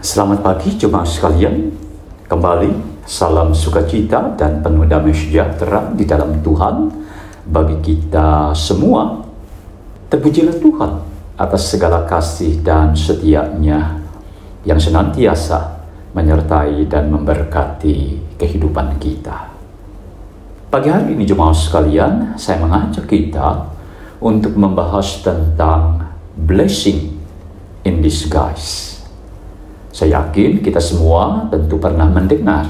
Selamat pagi jemaat sekalian. Kembali salam sukacita dan penuh damai sejahtera di dalam Tuhan bagi kita semua. Terpujilah Tuhan atas segala kasih dan setia-Nya yang senantiasa menyertai dan memberkati kehidupan kita. Pagi hari ini jemaat sekalian, saya mengajak kita untuk membahas tentang blessing in disguise. Saya yakin kita semua tentu pernah mendengar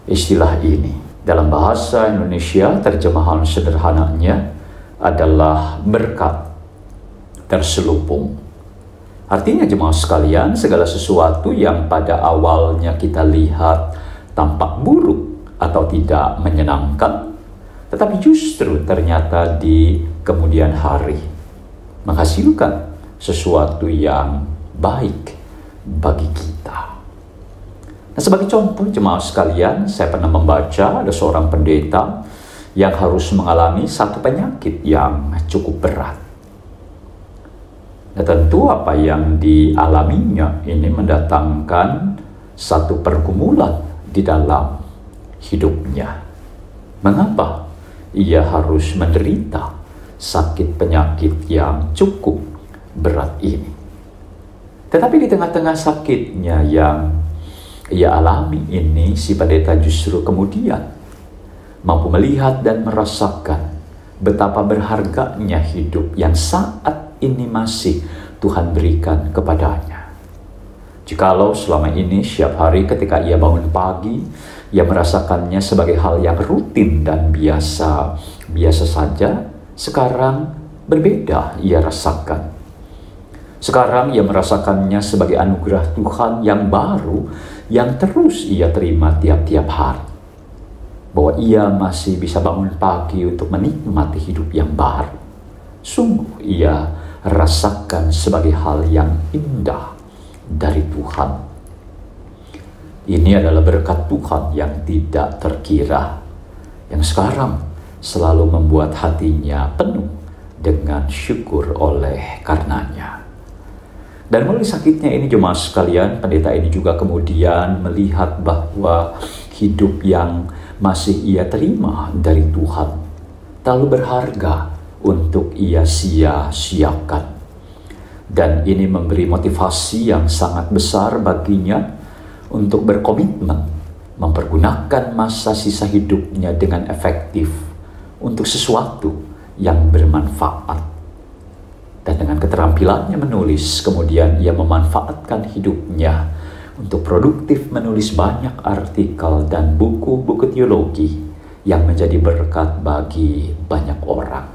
istilah ini. Dalam bahasa Indonesia, terjemahan sederhananya adalah berkat terselubung. Artinya jemaat sekalian, segala sesuatu yang pada awalnya kita lihat tampak buruk atau tidak menyenangkan, tetapi justru ternyata di kemudian hari menghasilkan sesuatu yang baik bagi kita. Nah, sebagai contoh jemaat sekalian, saya pernah membaca ada seorang pendeta yang harus mengalami satu penyakit yang cukup berat. Nah, tentu apa yang dialaminya ini mendatangkan satu pergumulan di dalam hidupnya. Mengapa ia harus menderita sakit penyakit yang cukup berat ini? Tetapi di tengah-tengah sakitnya yang ia alami ini, si pendeta justru kemudian mampu melihat dan merasakan betapa berharganya hidup yang saat ini masih Tuhan berikan kepadanya. Jikalau selama ini setiap hari ketika ia bangun pagi, ia merasakannya sebagai hal yang rutin dan biasa saja, sekarang berbeda ia rasakan. Sekarang ia merasakannya sebagai anugerah Tuhan yang baru, yang terus ia terima tiap-tiap hari. Bahwa ia masih bisa bangun pagi untuk menikmati hidup yang baru. Sungguh ia rasakan sebagai hal yang indah dari Tuhan. Ini adalah berkat Tuhan yang tidak terkira, yang sekarang selalu membuat hatinya penuh dengan syukur oleh karenanya. Dan melalui sakitnya ini jemaat sekalian, pendeta ini juga kemudian melihat bahwa hidup yang masih ia terima dari Tuhan terlalu berharga untuk ia sia-siakan. Dan ini memberi motivasi yang sangat besar baginya untuk berkomitmen mempergunakan masa sisa hidupnya dengan efektif untuk sesuatu yang bermanfaat. Dan dengan keterampilannya menulis, kemudian ia memanfaatkan hidupnya untuk produktif menulis banyak artikel dan buku-buku teologi yang menjadi berkat bagi banyak orang.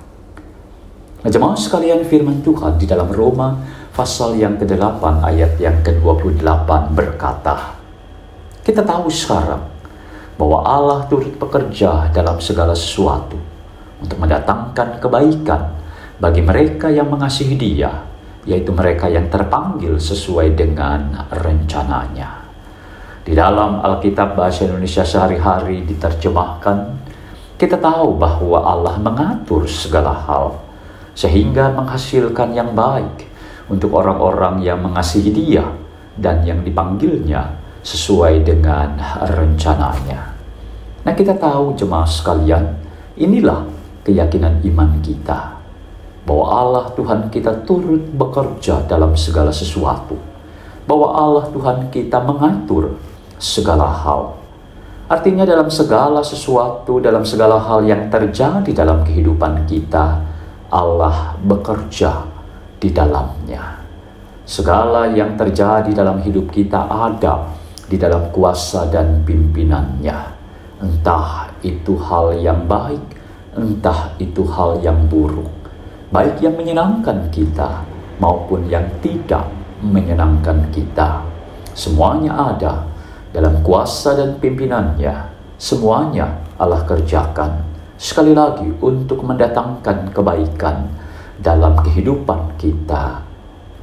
Nah, jemaat sekalian, firman Tuhan di dalam Roma pasal yang ke-8 ayat yang ke-28 berkata, kita tahu sekarang bahwa Allah turut bekerja dalam segala sesuatu untuk mendatangkan kebaikan bagi mereka yang mengasihi Dia, yaitu mereka yang terpanggil sesuai dengan rencananya. Di dalam Alkitab bahasa Indonesia sehari-hari diterjemahkan, kita tahu bahwa Allah mengatur segala hal, sehingga menghasilkan yang baik untuk orang-orang yang mengasihi Dia dan yang dipanggilnya sesuai dengan rencananya. Nah, kita tahu jemaat sekalian, inilah keyakinan iman kita, bahwa Allah Tuhan kita turut bekerja dalam segala sesuatu, bahwa Allah Tuhan kita mengatur segala hal. Artinya dalam segala sesuatu, dalam segala hal yang terjadi dalam kehidupan kita, Allah bekerja di dalamnya. Segala yang terjadi dalam hidup kita ada di dalam kuasa dan pimpinannya. Entah itu hal yang baik, entah itu hal yang buruk, baik yang menyenangkan kita maupun yang tidak menyenangkan kita. Semuanya ada dalam kuasa dan pimpinannya. Semuanya Allah kerjakan, sekali lagi, untuk mendatangkan kebaikan dalam kehidupan kita,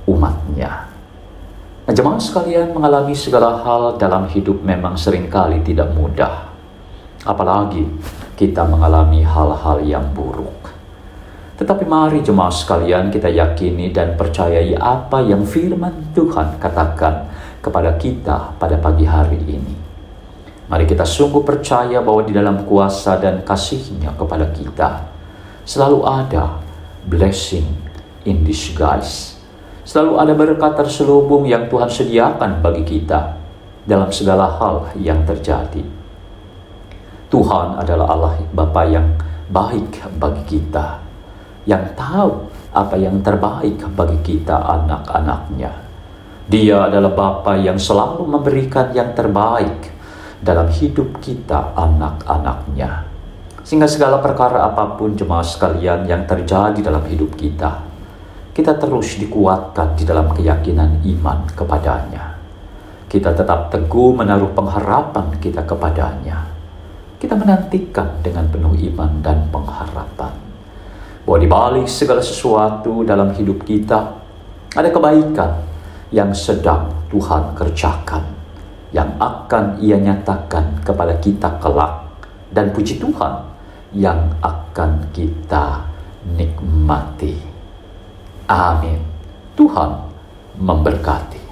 umatnya. Nah, jemaat sekalian, mengalami segala hal dalam hidup memang seringkali tidak mudah. Apalagi kita mengalami hal-hal yang buruk. Tetapi mari jemaat sekalian, kita yakini dan percayai apa yang firman Tuhan katakan kepada kita pada pagi hari ini. Mari kita sungguh percaya bahwa di dalam kuasa dan kasih-Nya kepada kita selalu ada blessing in disguise. Selalu ada berkat terselubung yang Tuhan sediakan bagi kita dalam segala hal yang terjadi. Tuhan adalah Allah Bapa yang baik bagi kita, yang tahu apa yang terbaik bagi kita anak-anaknya. Dia adalah Bapa yang selalu memberikan yang terbaik dalam hidup kita anak-anaknya. Sehingga segala perkara apapun jemaat sekalian yang terjadi dalam hidup kita terus dikuatkan di dalam keyakinan iman kepadanya. Kita tetap teguh menaruh pengharapan kita kepadanya. Kita menantikan dengan penuh iman dan pengharapan bahwa di balik segala sesuatu dalam hidup kita ada kebaikan yang sedang Tuhan kerjakan, yang akan Ia nyatakan kepada kita kelak, dan puji Tuhan yang akan kita nikmati. Amin. Tuhan memberkati.